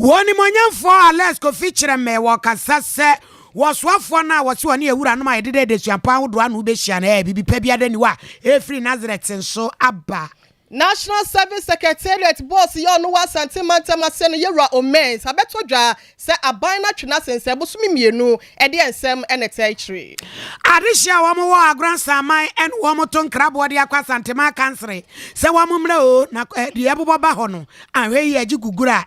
Woni monyam for Alex ko feature me wakasa se waswafo na wase woni ewura no ma yedede de suapa wodo anu be hia na bibi pa biada ni wa free Nazareth nso aba. National Service Secretariat boss yo no wa santimanta mase no yewra omens abetodwa se aban na twena sense bosumi mienu e de ensem enetaichiri adihia wo mo wa agransaman en wo mo ton krabo de akwa santima kansere se wo mo mra o na de ebobo ba ho no anhwe ye agigugura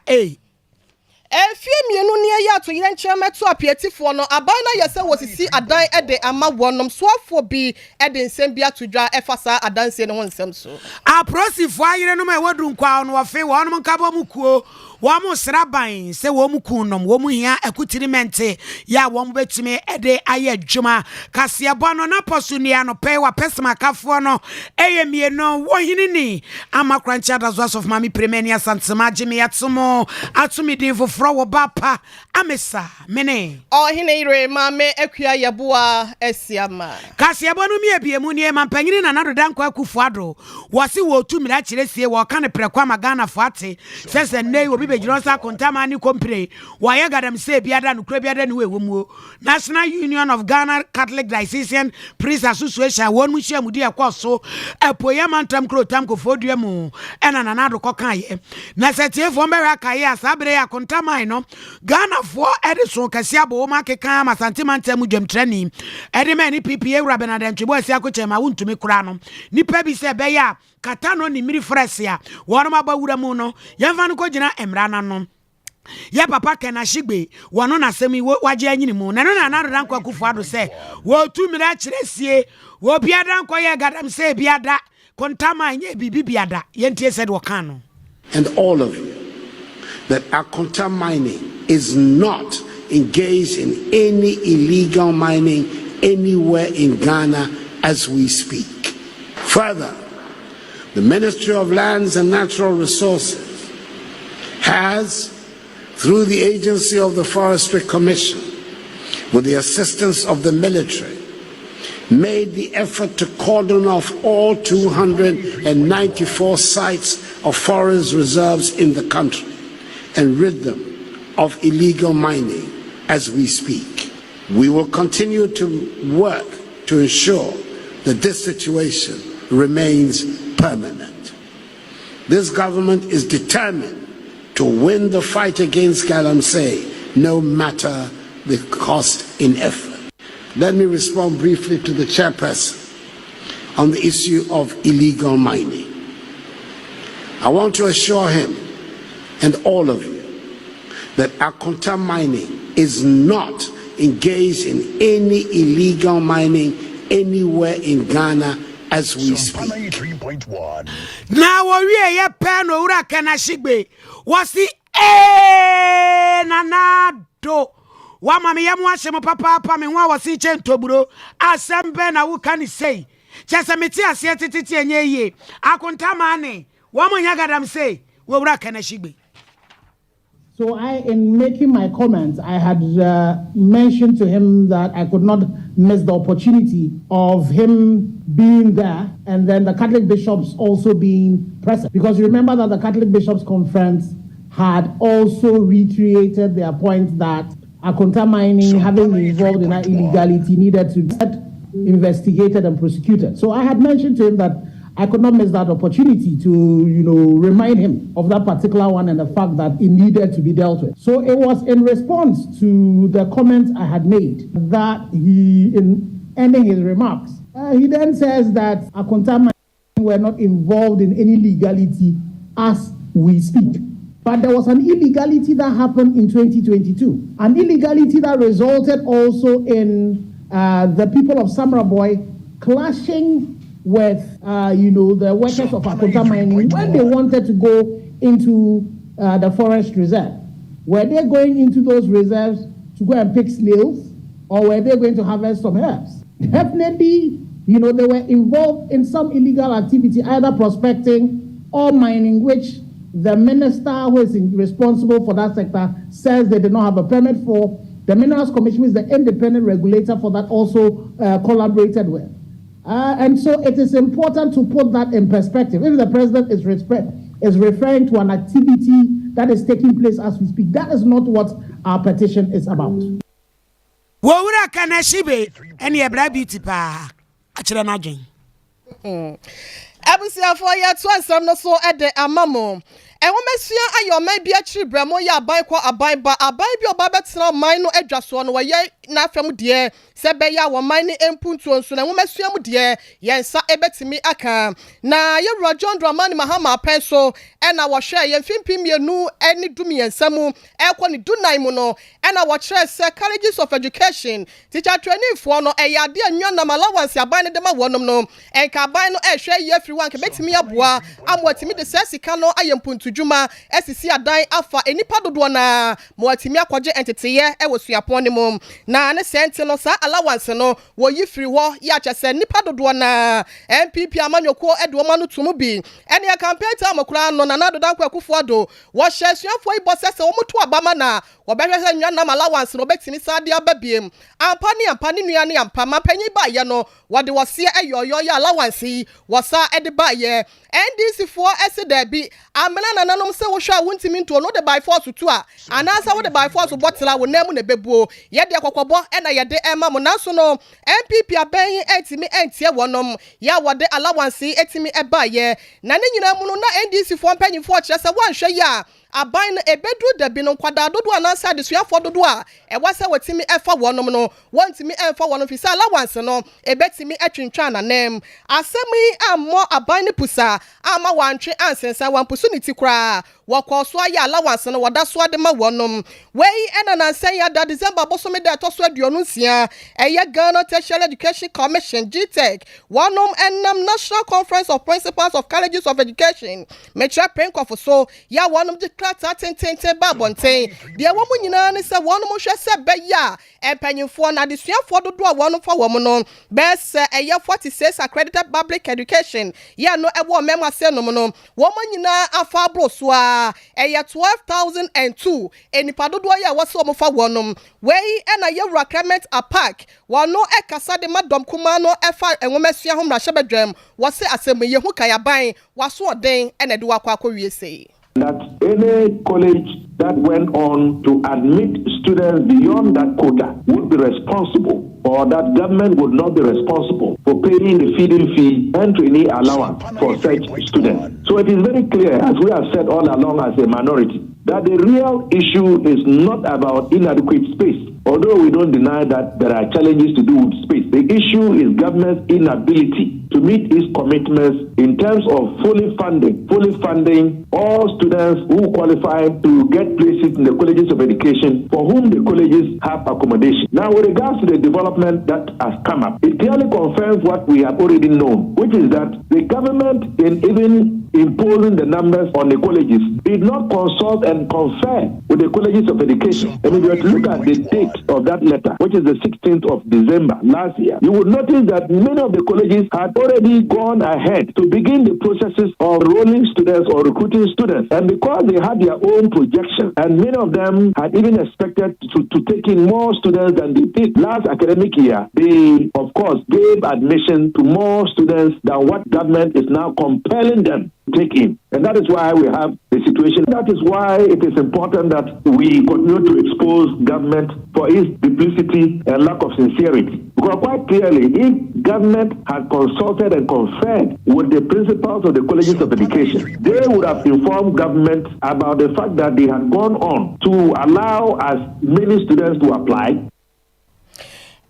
Efie mienu ne ya to yenche meto apietifo no aban na yese wosisi adan ede ama wonom soafo bi ede nsem bia todwa efasa adanse ne ho nsem so aprosifo ayire no ma wodu nkwa no wofe wonom nkabo mukuo wo mo sraban se wo mu kunom wo mu hia akutirimente ya wo mo betime ede aye adwuma kase abo no na posunia no pe wa pesma kafo no eye mieno wo hinini amakrancha dazo of mami premiania santema jime yatomo atumi din foforo wo bapa amesa mene o hine ire mame akua yeboa esiama kase abo no miebiemu ne mampanyini na nadoda nkwa akufuado wo se wo tumira kiresie wo kan prekwa magana fate sese nei obi bejirosa kontamani compre waye gadam se biada no kura biada ni wewomuo National Union of Ghana Catholic Diocesan Priests Association won mu hia mudi ekoso apoye mantam krotam kofodua mu ena nanado kokaye na setiefo mbewe akaye asabre ya kontamani no Ghana for Edison kase abo ma keka masantimantam dwemtrani ede mani PPA wura benadantwebo asia kochema wuntumi kura no nipa bi se beya kata no ni miri fresia wono mabawura mu no yemfa no kogina emrana no ya papa kena shigbe wono na semi waje anyini mu na no na na ranko akufuado se wo tu mira kiresie wo biada nko ye gadam se biada kontama nye bibi biada yentie said wakano. And all of you, that Akonta mining is not engaged in any illegal mining anywhere in Ghana as we speak. Further, the Ministry of Lands and Natural Resources has, through the agency of the Forestry Commission, with the assistance of the military, made the effort to cordon off all 294 sites of forest reserves in the country and rid them of illegal mining as we speak. We will continue to work to ensure that this situation remains permanent. This government is determined to win the fight against galamsey, no matter the cost in effort. Let me respond briefly to the chairperson on the issue of illegal mining. I want to assure him and all of you that Akonta mining is not engaged in any illegal mining anywhere in Ghana as we speak. Now we ye pen ora kana shigbe wasi nanado wa mama yamu asem papa me ho wasi chentoburo asembe na wo kan sei chese meti ase tititi enye ye Akonta mane wa mo nyagadam sei wo ora kana shigbe. So in making my comments, I had mentioned to him that I could not miss the opportunity of him being there and then the Catholic bishops also being present. Because you remember that the Catholic Bishops' Conference had also reiterated their point that Akonta mining, having been involved in that illegality, needed to get investigated and prosecuted. So I had mentioned to him that I could not miss that opportunity to, remind him of that particular one and the fact that it needed to be dealt with. So it was in response to the comments I had made that he, in ending his remarks, he then says that Akonta mining were not involved in any legality as we speak. But there was an illegality that happened in 2022, an illegality that resulted also in the people of Samraboy clashing with, the workers of Akonta mining when they wanted to go into the forest reserve. Were they going into those reserves to go and pick snails, or were they going to harvest some herbs? Definitely, they were involved in some illegal activity, either prospecting or mining, which the minister who is responsible for that sector says they did not have a permit for. The Minerals Commission, is the independent regulator for that, also collaborated with. And so it is important to put that in perspective. If the president is referring to an activity that is taking place as we speak. That is not what our petition is about. Wowura kana shibe ene ebra beauty pa akire na dwen. Abusiafo ya to ansam no so ede amamo. Enwomesua ayoma bia chiri bramo ya aban kwa aban ba aban bi oba betena man no adwaso no waye na afam de se be ya wo man ni empuntu nso na enwomesua mu de yensa ebetimi aka na ye John Dramani Mahama penso ena wo hwe ye mfimpi mienu eni dumi yensamu ekwo ni dunai mu no ena wo kire se colleges of education teacher training for no eyade anwa na allowance aban ne de ma wonom no enka aban no ehwe ye free one ke betimi aboa amwatimi de sesika no ayempuntu Juma esisi adan afa enipa dodo na moatimi akwaje entiteye ewosuapon ne mom na ne sente no sa allowance no wo yi free ho ya kyese nipa dodo na MPP amanyoko edo ma no tumu bi ene campaign time kura no na nadodan kwa kufuado wo hyesuafo ibo sese wo muto abama na wo behwehwe nwa na allowance no betimi sa de ababiem ampani nuane ampa mapanyi ba ye no wo de wose eyoyo ya allowance wo sa ede ba ye NDC for esida bi amena na nanom se wo hwa wontimi nto no de by force to a anasa wo de by force botela wo namu na bebuo ye de kokobo e na ye de ema mo naso no MPP aban etimi entie wonom ya wo de allowance etimi eba ye na ne nyina mu no na NDC for mpanyimfo kire se wanhwe ya aban no ebedu da bi no kwada dodo anasa de suafo dodo a e wase wetimi efa wonom no wontimi enfa wonom fi sa allowance no ebetimi atwintwa na nem asemi ammo aban ne pusa ama wantwe ansensa wampusu ni tikra wakoso ya allowance no wada so de ma wonom wei ena na nsan ya da December bosome da to so aduonu nsia eye Ghana Tertiary Education Commission GTEC wonom enam National Conference of Principals of Colleges of Education metra penko so ya wonom de krata tentente babonten de womu nyina ne se wonom hwe se be ya empanyimfo na de suafo dodo a wonom fa wom no best eye 46 accredited public education ya no ebo memwa se no no womu nyina afa bro so eye 12,002 enipa dodo ya wase omo fa wonom wei ena ye requirement apak wono ekasa de madom kuma no efa enwomesua ho mra hyebedwam wase asem ye hu kayaban waso oden ena de wakwa akowie sei that any college that went on to admit students beyond that quota would be responsible, or that government would not be responsible for paying the feeding fee and trainee allowance for such students. So it is very clear, as we have said all along as a minority, that the real issue is not about inadequate space. Although we don't deny that there are challenges to do with space, the issue is government's inability to meet its commitments in terms of fully funding all students who qualify to get places in the colleges of education for whom the colleges have accommodation. Now, with regards to the development that has come up, it clearly confirms what we have already known, which is that the government, in even imposing the numbers on the colleges, did not consult and confer with the colleges of education. And if you were to look at the date of that letter, which is the 16th of December last year, you would notice that many of the colleges had already gone ahead to begin the processes of enrolling students or recruiting students. And because they had their own projections, and many of them had even expected to take in more students than they did last academic year, they, of course, gave admission to more students than what government is now compelling them to take in. And that is why we have the situation. That is why it is important that we continue to expose government for its duplicity and lack of sincerity. Because quite clearly, if government had consulted and conferred with the principals of the colleges of education, they would have informed government about the fact that they had gone on to allow as many students to apply.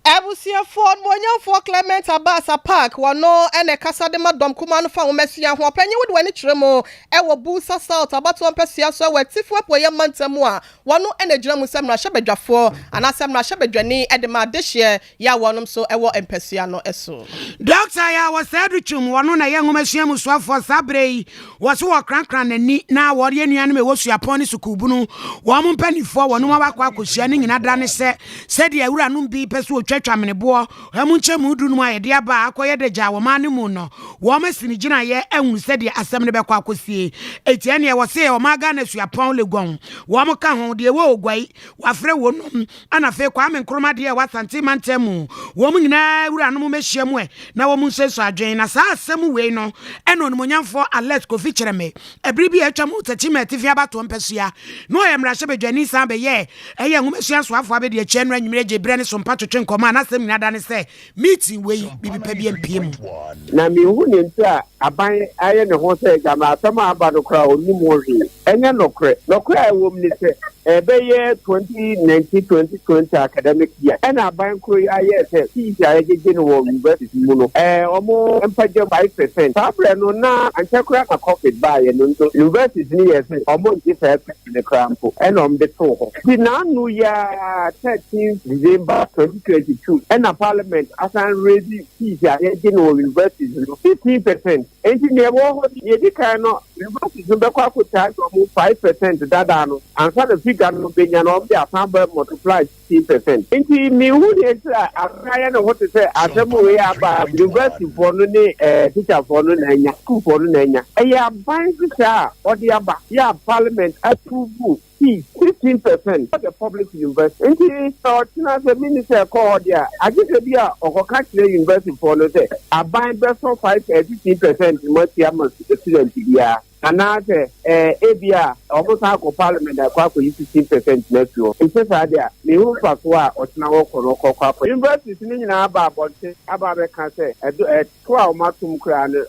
Abusia Ford Monyan Clement Abasa Park wano ene kasa de madom kuma no fa wo mesia ho panyi wo de wani kiremo e wo busa south abato ampesia so we tifo apoye mantamu a wano ene gina mu semra hyebedwafo ana semra hyebedwani e de ma dehye ya wonom so e wo empesia no eso doctor ya wo sadu chum wano na ye homesia mu soafo sabrei wo so wo krankran nani na wo re nuane me wo suapon ni sukubunu wo mo mpanifo wano ma bakwa akosia ni nyina dra ne se de awura no bi peso twetwa menebo emu nche mu du no ayede aba akoye de gya wo mane mu no wo ma sini gina ye ehunu se de asem ne bekọ akosie etie ne wo se o ma ga na suapon legon wo mo ka ho de wo ogwai wafre wo no ana fe kwa me nkroma de wa santi mantemu wo mu nyina wura no mo mehia mu na wo mu nseso adwen na sa asem we no eno no monyamfo alert ko feature me ebri bi atwa mu tachimeti fi abato mpesua no ye mra hye bedwani san be ye eye nwumesua so afo abedi achi enra nwumire je bre ne Sompa twetwe nkoma na asem nyina da ne se meeting we bibi pa bi mpiem na mi hu ne ntia aban aye ne ho se gama asema aba no kra onim hwe enye nokre wo mni se ebeye 2019-2020 academic year and aban kro aye se ti aye jeje no wo university mu no omo empaje 5% fabre no na anchekra na covid ba ye no university ni yes omo nti se ne krampo enom de to ho di na nu ya 13 December 2022 and a parliament asan raise fees aye jeje no university 15%. Engineer wo ye di kan no university be kwa ko ta omo 5% dada no ansa the figure no benya no be asan multiply 15%. Enti mi hu de akaya no what to say asemu we aba university for no ni teacher for no na nya school for no na nya eya ban teacher odi aba ya parliament approve 15% for the public university. Enti tina the minister call there agide bia okoka kire university for no say aban be so 15% must ya student bia anate ebia almost ako parliament akwa 15% next year. It's said there me who pass wa otina wo kwa university ni nyina aba abonte aba be kan say to a matum kra no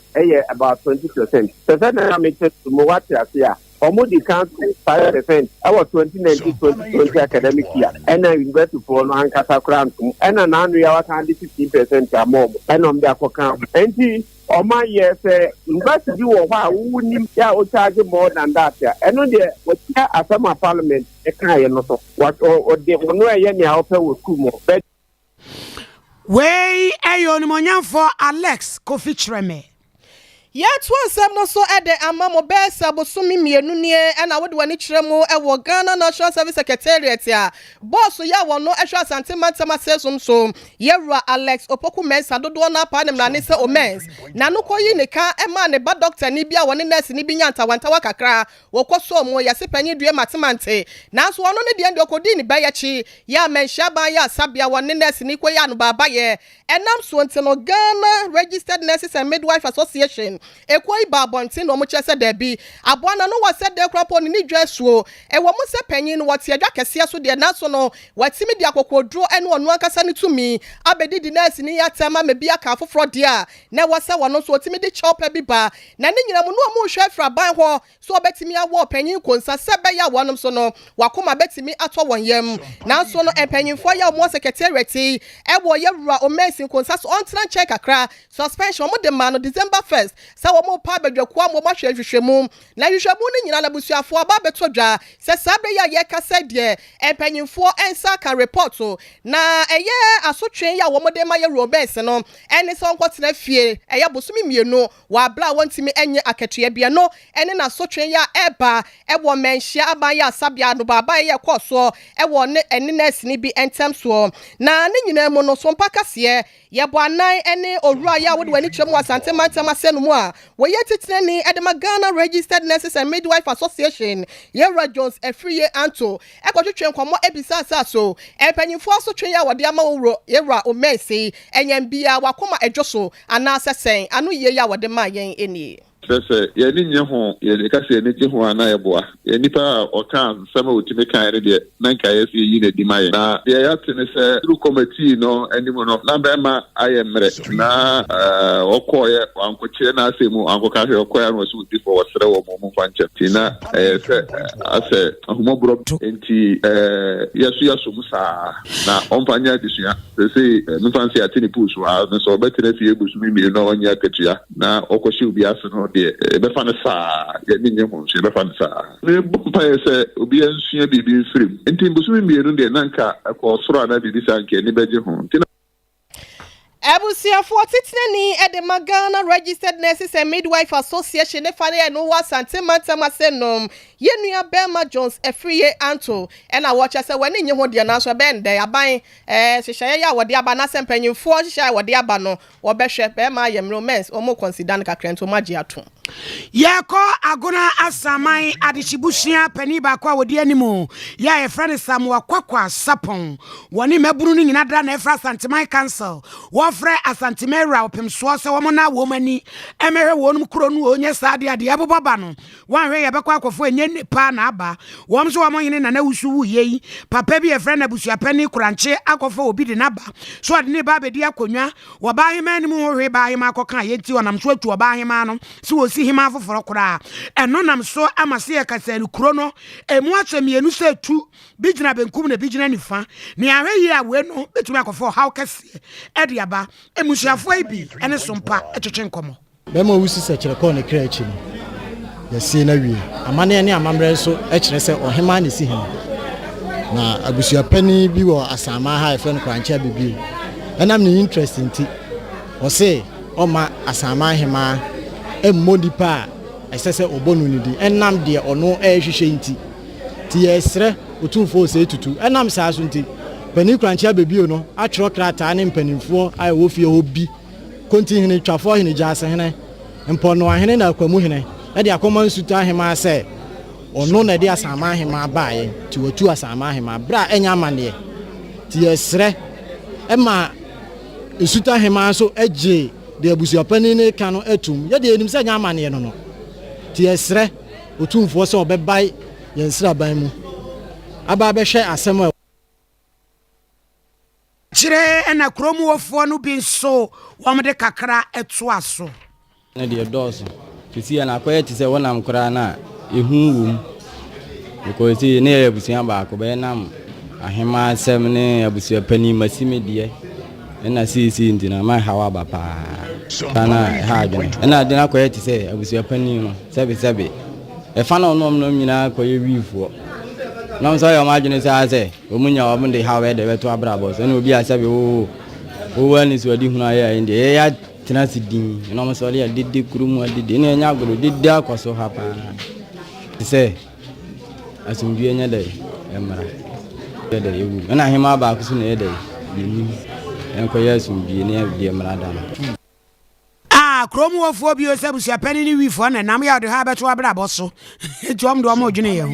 about 20%. So that na me to mo what ya Omudi council 5% our 2019-2020 academic year and I university for no ankasa crown and an annual yawa kan 15% ya mom and on their account enti oma yes university wo ha wo nim ya o charge more than that ya eno de what ya asama parliament e kan ye no so what o de no ye ne a ope wo school mo we ayo ni monyamfo Alex ko feature me Yet one sem no so ede amamo besa bosumi mienu nie na wode wani kiremu ewo Ghana National Service Secretariat ya boss ya wono ehwa santimantama sesum so yewra Alex Opoku Mensa dodo na pa ne mrane se omens na no koyi ne ka ema ne ba doctor ni bia woni nurse ni binya ntawantawa kakra wokoso mo ya sepanyi due matemante na so wono ne de ende okodi ni bayachi ya menhia ban ya sabia woni nurse ni koyi anu baba ye enam so ntino Ghana Registered Nurses and Midwife Association ekwoi babontin no mo chese da bi aboana no wase de krapo ni dwesuo wo mo se panyin no wote adwa kese so de na so no watimi de akokodro ene onu akasa ne tumi abedidi nurse ni yatama me bia ka foforo de a na wase wono so otimi de chopa bi ba na ne nyina mo no mo hwe fra ban ho so obetimi awo panyin konsa sebe ya wonom so no wakoma betimi ato won yam na so no empanyinfo ya mo secretariat wo yewura o mesin konsa so on tran check akra suspension mo de ma no December 1st sa wo mo pa badwakua mo hwehwehwemu na hwehwemu ni nyina na busuafo aba betodwa se sabe ya ye kasa de empanyinfo ensa ka report na eye asotwen ya wo mo de ma ye Robert no ene so nkotena fie eye bosumi mienu wa bla wontimi enye akatua bia no ene na asotwen ya eba ewo menhia aba ya sabia no baba ye koso ewo ne ene nurse ni bi entem so na ne nyina mu no Sompa kase ye bo anan ene owura ya wo de wani twem wasante mantama senu mu a we yetitene ni Edema Ghana Registered Nurses and Midwife Association Yera Jones Efriye Anto ekotwetwe nkomo ebisa so empanyinfo asotwe ya wode ama wuro Yera Omensi enyambia wakoma edwoso ana sesen anu ye ya wode ma yen eni Sese yeni nyeho yeni kasi yeni jihu ana yeboa nipa okan sama utime kan de na nka yesi yi ne dimaye na ye yatene se through committee no animo no na be ma ayemre na okoye ankoche na asemu ankoka he okoye no so di for wasre wo mo fanche tina se ase ahumobro enti yasu musa na onfanya disua se mfansi atini pusu a so betere fie busumi mi no onya ketua na okoshi ubi aso no be fan sa ye ni nyemo se be fan sa ne bupa se obi ansua bibi mfrim enti busumi mienu de nanka ko soro na bibi sa nke ni beje ho Ebusiafo titini the Magana Registered Nurses and Midwife Association efane no wa santimanta masenom yenua Bema Jones efriye anto and I watch as when nye ho de na so ben de aban hyehyɛ ya wode aba na sempanyimfo hyehyɛ wode aba no wo behwe Bema yem romance omo consider kakrento magye ato Yako agona asamai adishibushia peni ba kwa wodi animu ya e friend Samuel kwakwa sapon woni mabunu ni nyina dra na efra santimai council wo frɛ asantimera opemso se wo na wo mani emehwe wonum kuro nu onye saade ade abobaba no wanhwe ye bekwa akofo enye nipa na aba wo so wo hene na wusu wu yei papa bi e friend abusua pani kuranche akofo obi de naba so ade ne ba bedi akonwa wo ba hema ni mu hwe ba hema akoka yenti wonam so atu oba hema no so si hima foforo kura eno nam so amase ya kaselu kuro no emu atemienu se tu bijina benkum na bijina nifa ne ahwe yi awe no betumi akofo how kase ediaba emusuafo ibi ene sompa etwetwe nkomo bema wusi se kire ko ne kra achi no yesi na wie amane ne amamre so ekire se ohema ne si him na abusua pani bi wo asama ha efe no kranche bibi enam ne interest nti o se o ma asama hema emmodipa esese obonu ni di enam de ono ehwehwe nti ti yesre otumfo se tutu enam sa so nti pani kranche bebio no atwro krata ne mpanimfo ai wo fie obi konti hene twafo hene jase hene mpono ahene na akwamu hene e de akoma nsuta hema se ono na de asama hema baaye ti watu asama hema bra enya amane ti yesre ema nsuta hema so eje de abusia pani ne ka no atum ye de enim se nya amane no no ti esre otumfo se obebai ye nsra ban mu aba behwe asem chire ena kromu wofo no bi nso wamde kakra eto aso na de doso fisi na akoye ti se wonam kra na ehunwum because ne abusia ba ko be nam ahema asem ne abusia pani masime de na sisi ndina ma hawa ba pa kana ha adwene na de na koye ti se abusua pani no sebe e fa na onom no nyina koye wifuo na mso yo ma adwene se omunya wo mde hawe de beto abrabo so na obi asebe wo wani so di hunu aye ndi ya tena sidin na mso le didi kurumu didi ne nya agoro didi akoso ha pa se asumbi enya de emra de ewu na hima ba kusu na de enko yesum bi ne bi emrada no kromu wofo bi osabusua pani ni wifo na nam ya de ha beto abrabo so etuam do ma odwene ye ho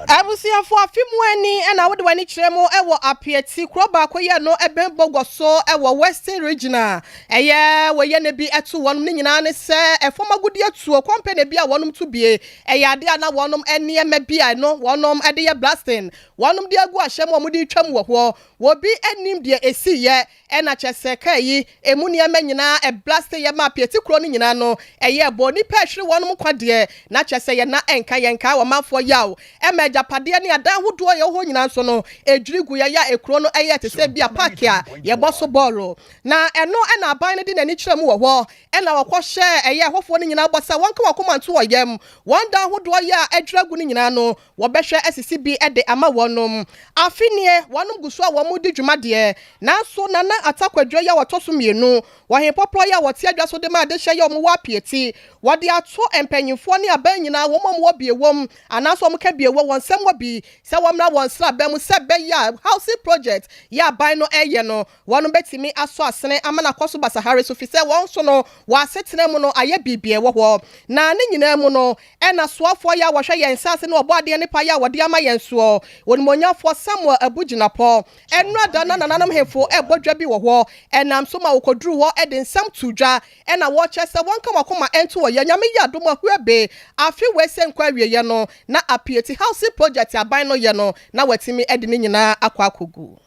abusiafo afimu ani na wode wani kiremo ewo apieti kroba akoye no eben bogoso ewo western regional eye woye ne bi etu wonum ni nyina ne se efoma gudi etu company bi a wonum tu bie eye ade na wonum ene ema bi a no wonum ade ye blasting wonum de agu ahyem wo mudi twam wo ho wo bi enim de esi ye na chese kai emu ne ema nyina e blast ye ma apieti kro ni nyina no eye bo ni pehwere wonum kwade na chese ye na enka wo mafo yawo ema japade ne adan hodo ye ho nyina so no ejurigu ya ekro no eye tese bia park a ye boso ball na eno na aban ne de nani kyerem wo ho na wakọ hye eye hofo ne nyina bosa wonka wakomanto wo yam wanda hodo ya adwuragu ne nyina no wo behwe asisi bi de ama wonum afinie wonum guso a wo mudi dwumade na so na atakwadwa ya wotoso mienu wo he poplo ya wote adwa so de ma de hye ya wo wa pieti wo de ato empanyimfo ne aban nyina wo mom wo biewom anaso mo ka biewo won sem wo bi se wo mra won sra ba mu se be ya housing project ya ban no eye no wonu betimi aso asene amana koso basahare so fi se won so no wa setena mu no aye bibie wo ho na ne nyina mu no na soafo ya wo hwe yen sase ne obode ne pa ya wode ama yen so wonimonyafo Samuel Abuginapo enrada na nananam hefo ebodwa bi wo ho enam so ma wokoduru ho de nsam tudwa na wo chese wonka wakoma ento wo ya nyame ya dom ahuebe afi wese nkwa wieye no na apieti housing project aban no ye no na watimi de ne nyina akwa akogu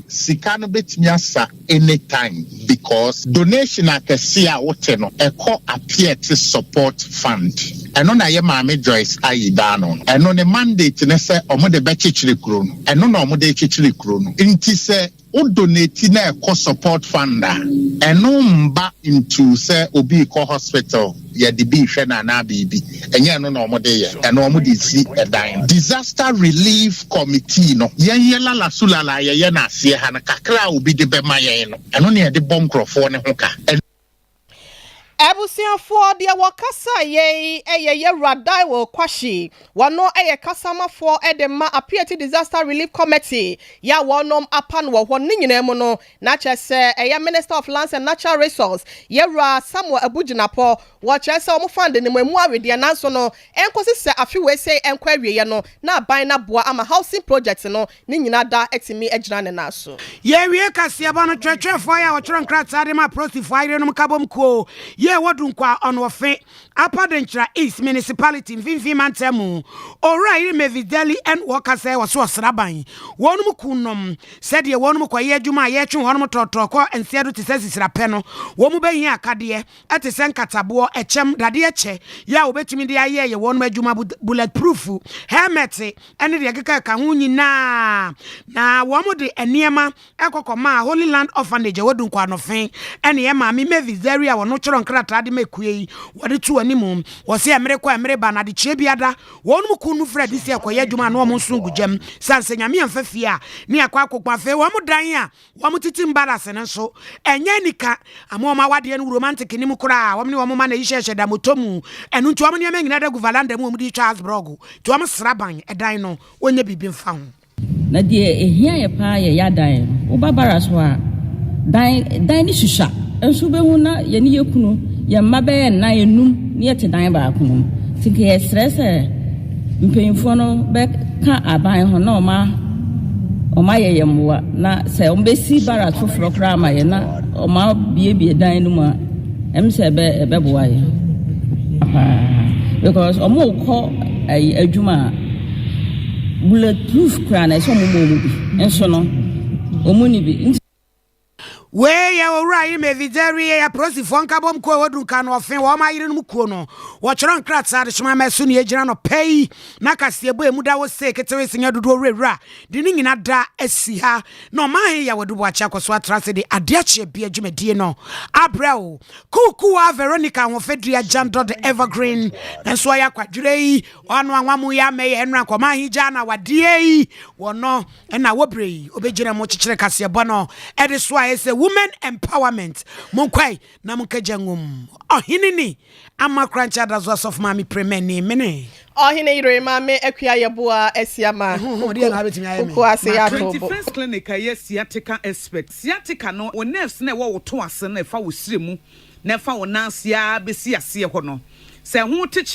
sika no betimi asa anytime because donation akese a wote no eko apieti support fund eno na ye maame Joyce ayida no eno ne mandate ne se omo de be chichire kuro no eno na omo de chichire kuro no nti se o donate na ɛkɔ support fund ɛno mba into say obi kɔ hospital ya de bi hwɛ na na bibi ɛnyɛ no na ɔmo de yɛ ɛno ɔmo de si ɛdan disaster relief committee no yɛn lala sulala yɛ na aseɛ ha na kakra obi de bɛma yɛn no ɛno ne yɛde bɔ nkrɔfoɔ ne ho ka Ebusiafo de wakasa ye radai wo kwashi wano kasamafo de ma appear disaster relief committee ya wonom apan wo ho nyina mu no na chese minister of lands and natural resource ra Samuel Abujinapo wo chese omo fund ne mu awede na so no enkosi se afiwe se enkwawie ye no na ban na boa ama housing project no ne nyina da etimi agina ne na so ye wie kase aba no twetwefo ya wo choro nkrata de ma prostify re no kabom ko ye wodunkwa onwofe apadentra East municipality mfimfi mantemu ora ire mevideli en wokase wo so sraban wonum kunom said ye wonum kwaye adwuma ye twe wonum totoko enseado te sesisira pe no wo mu behin akade ete sen katabo echem dade eche ya obetumi de aye ye wonum adwuma bulletproof helmet ene de keka ka ho nyina na wo mu de eniema ekokoma Holy Land Orphanage wodunkwa nofe ene ye ma me mevideli a wono choro nkrata de mekue wode tu animu wo se emre kwa emre ba na de chie biada wonum kunu Fred isi akoye adwuma na wo mu nsungu gem sanse nyame amfafia ne akwa akokwa fe wo mu dan a wo mu titi mbarase ne so enye nika amoma wade no romantic ni mu kura wo ne wo ma na yihye da motomu enu ntu wo ne nyina da guvalanda mu di Charlesburg tu wo sraban edan no onye bibi mfa ho na de ehia ye pa ye yadan wo babara so a dan ni susha enso be hu na ye ni yekunu ye mabe na enum ni ete dan ba akunu tike ye stress mpemfo no be ka aban ho na oma ye yemwa na se ombesi bara tofro kra ma ye na oma biebie dan no ma em se be boa ye because omo ko adwuma bulletproof kra na so mo bi enso no omo ni bi we ya ora ime videri ya prosifo nkabom ko wodunka no ofen wo ma yire no kuo no wo choro nkratsa de shima meso ne agina no pei na kase ebo emuda wo se ketewe sinya dodo owura de ni nyina da asi ha no ma he ya wodu bo acha koso atrase de ade ache bia dwumadie no abrao kukuwa Veronica wo fedua jando the evergreen nso ya kwadwire yi ono anwamu ya me ye enra koma hija na wadie yi wono na wobrei obegina mo chichire kase ebo no ede so a ese women empowerment monkwai na munkajangum ohinini amakrancha dazo of mami premeni mene ohine ire mame akua yeboa asiama ko ase ya to 21st clinic aye sciatica expert sciatica no o nerves na wo to ase na fa wo siremu na fa wo nansia besi ase ho no se ho teche